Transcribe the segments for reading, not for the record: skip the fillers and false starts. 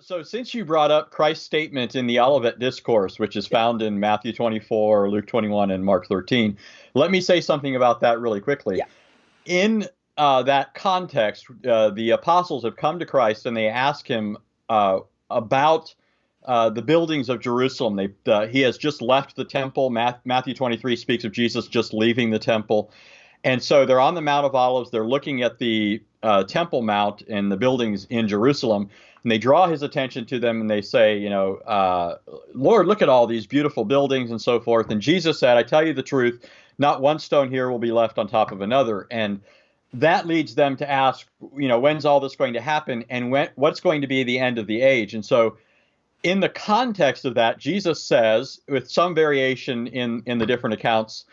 So since you brought up Christ's statement in the ALLlthat discourse, which is found in Matthew 24, Luke 21, and Mark 13, let me say something about that really quickly. Yeah. In that context, the apostles have come to Christ and they ask him about the buildings of Jerusalem. He has just left the temple. Matthew 23 speaks of Jesus just leaving the temple. And so they're on the Mount of Olives. They're looking at the Temple Mount and the buildings in Jerusalem. And they draw his attention to them and they say, Lord, look at all these beautiful buildings and so forth. And Jesus said, I tell you the truth, not one stone here will be left on top of another. And that leads them to ask, when's all this going to happen and what's going to be the end of the age? And so in the context of that, Jesus says, with some variation in the different accounts,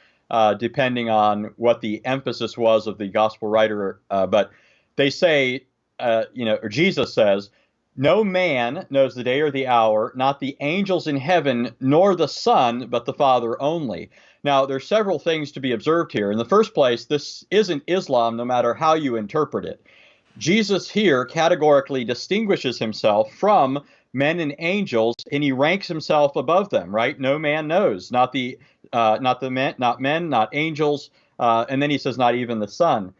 depending on what the emphasis was of the gospel writer, but they say, or Jesus says, no man knows the day or the hour, not the angels in heaven, nor the Son, but the Father only. Now, there's several things to be observed here. In the first place, this isn't Islam, no matter how you interpret it. Jesus here categorically distinguishes himself from men and angels, and he ranks himself above them, right? No man knows, not men, not angels, and then he says, not even the Son.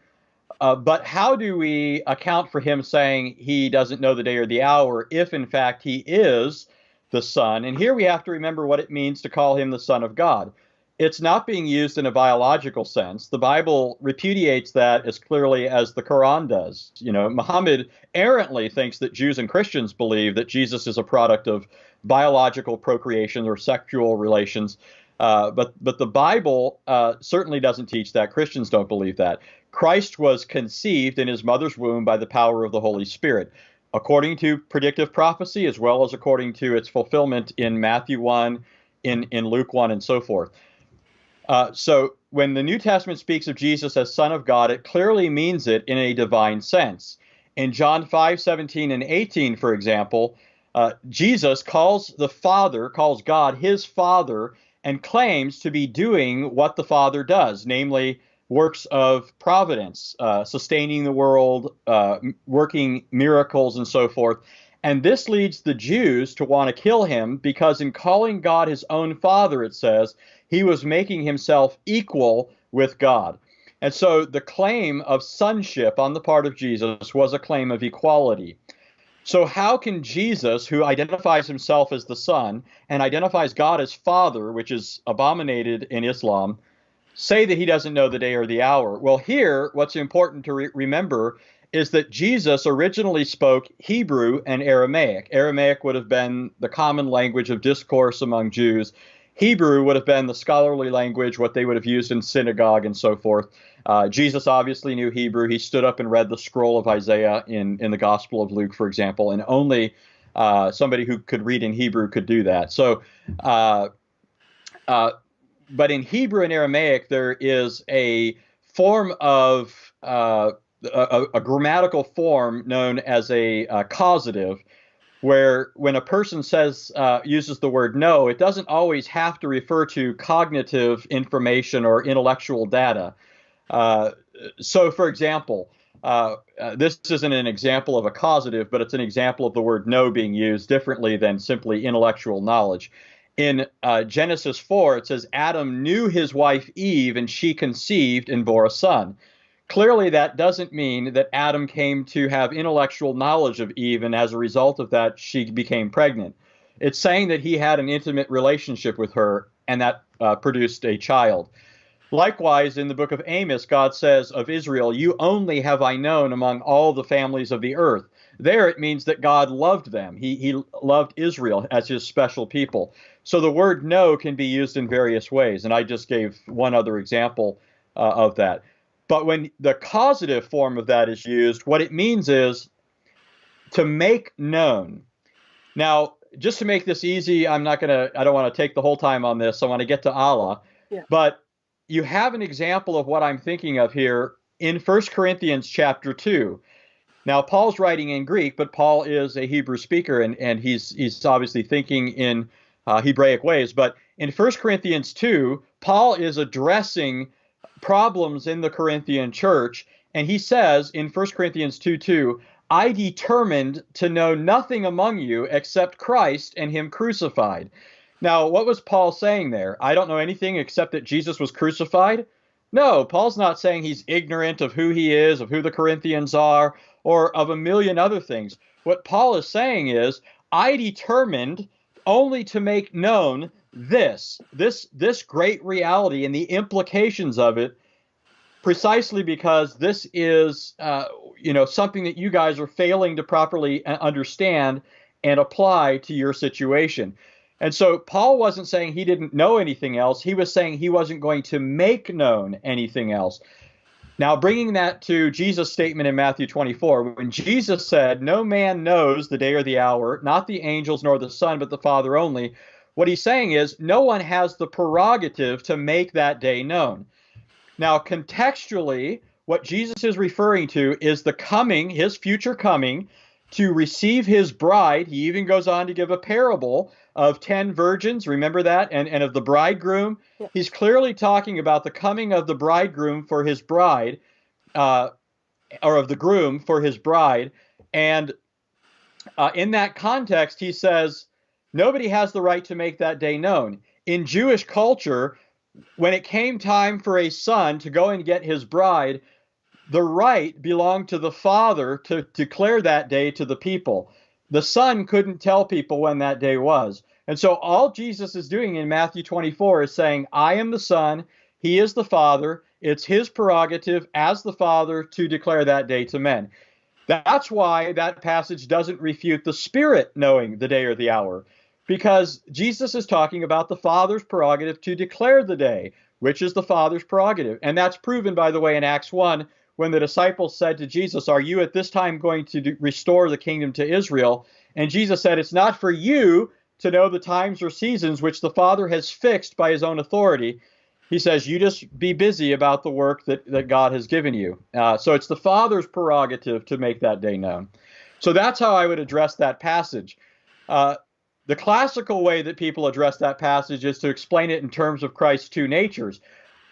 But how do we account for him saying he doesn't know the day or the hour if, in fact, he is the Son? And here we have to remember what it means to call him the Son of God. It's not being used in a biological sense. The Bible repudiates that as clearly as the Quran does. Muhammad errantly thinks that Jews and Christians believe that Jesus is a product of biological procreation or sexual relations. But the Bible certainly doesn't teach that. Christians don't believe that. Christ was conceived in his mother's womb by the power of the Holy Spirit, according to predictive prophecy, as well as according to its fulfillment in Matthew 1, in Luke 1, and so forth. So when the New Testament speaks of Jesus as Son of God, it clearly means it in a divine sense. In John 5:17 and 18, for example, Jesus calls God his Father, and claims to be doing what the Father does, namely works of providence, sustaining the world, working miracles, and so forth. And this leads the Jews to want to kill him because in calling God his own Father, it says, he was making himself equal with God. And so the claim of sonship on the part of Jesus was a claim of equality. So how can Jesus, who identifies himself as the Son and identifies God as Father, which is abominated in Islam, say that he doesn't know the day or the hour? Well, here, what's important to remember is that Jesus originally spoke Hebrew and Aramaic. Aramaic would have been the common language of discourse among Jews. Hebrew would have been the scholarly language, what they would have used in synagogue and so forth. Jesus obviously knew Hebrew. He stood up and read the scroll of Isaiah in the Gospel of Luke, for example, and only somebody who could read in Hebrew could do that. So, but in Hebrew and Aramaic, there is a form of a grammatical form known as a causative, where when a person uses the word know, it doesn't always have to refer to cognitive information or intellectual data. So, for example, this isn't an example of a causative, but it's an example of the word know being used differently than simply intellectual knowledge. In Genesis 4, it says, Adam knew his wife Eve, and she conceived and bore a son. Clearly, that doesn't mean that Adam came to have intellectual knowledge of Eve, and as a result of that, she became pregnant. It's saying that he had an intimate relationship with her, and that produced a child. Likewise, in the book of Amos, God says of Israel, you only have I known among all the families of the earth. There it means that God loved them. He loved Israel as his special people. So the word know can be used in various ways, and I just gave one other example of that. But when the causative form of that is used, what it means is to make known. Now, just to make this easy, I don't want to take the whole time on this. I want to get to Allah. Yeah. But you have an example of what I'm thinking of here in 1 Corinthians chapter 2. Now, Paul's writing in Greek, but Paul is a Hebrew speaker, and he's obviously thinking in Hebraic ways. But in 1 Corinthians 2, Paul is addressing problems in the Corinthian church, and he says in 1 Corinthians 2:2, I determined to know nothing among you except Christ and him crucified. Now, what was Paul saying there? I don't know anything except that Jesus was crucified? No, Paul's not saying he's ignorant of who he is, of who the Corinthians are, or of a million other things. What Paul is saying is, I determined only to make known this great reality and the implications of it, precisely because this is something that you guys are failing to properly understand and apply to your situation. And so Paul wasn't saying he didn't know anything else. He was saying he wasn't going to make known anything else. Now, bringing that to Jesus' statement in Matthew 24, when Jesus said, no man knows the day or the hour, not the angels nor the Son, but the Father only, what he's saying is no one has the prerogative to make that day known. Now, contextually, what Jesus is referring to is the coming, his future coming, to receive his bride. He even goes on to give a parable of 10 virgins, remember that, and of the bridegroom. Yeah. He's clearly talking about the coming of the bridegroom for his bride, or of the groom for his bride. And in that context, he says, nobody has the right to make that day known. In Jewish culture, when it came time for a son to go and get his bride, the right belonged to the father to declare that day to the people. The son couldn't tell people when that day was. And so all Jesus is doing in Matthew 24 is saying, I am the Son, he is the Father. It's his prerogative as the Father to declare that day to men. That's why that passage doesn't refute the Spirit knowing the day or the hour, because Jesus is talking about the Father's prerogative to declare the day, which is the Father's prerogative. And that's proven, by the way, in Acts 1, when the disciples said to Jesus, are you at this time going to restore the kingdom to Israel? And Jesus said, it's not for you to know the times or seasons which the Father has fixed by his own authority. He says, you just be busy about the work that God has given you. So it's the Father's prerogative to make that day known. So that's how I would address that passage. The classical way that people address that passage is to explain it in terms of Christ's two natures.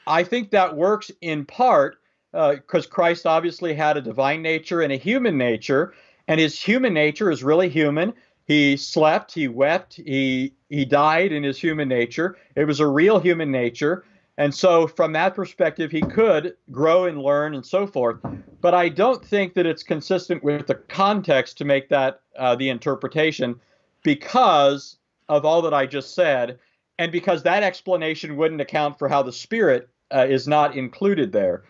I think that works in part because Christ obviously had a divine nature and a human nature, and his human nature is really human. He slept, he wept, he died in his human nature. It was a real human nature. And so from that perspective, he could grow and learn and so forth. But I don't think that it's consistent with the context to make that the interpretation, because of all that I just said, and because that explanation wouldn't account for how the Spirit is not included there,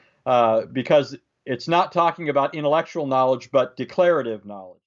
because it's not talking about intellectual knowledge, but declarative knowledge.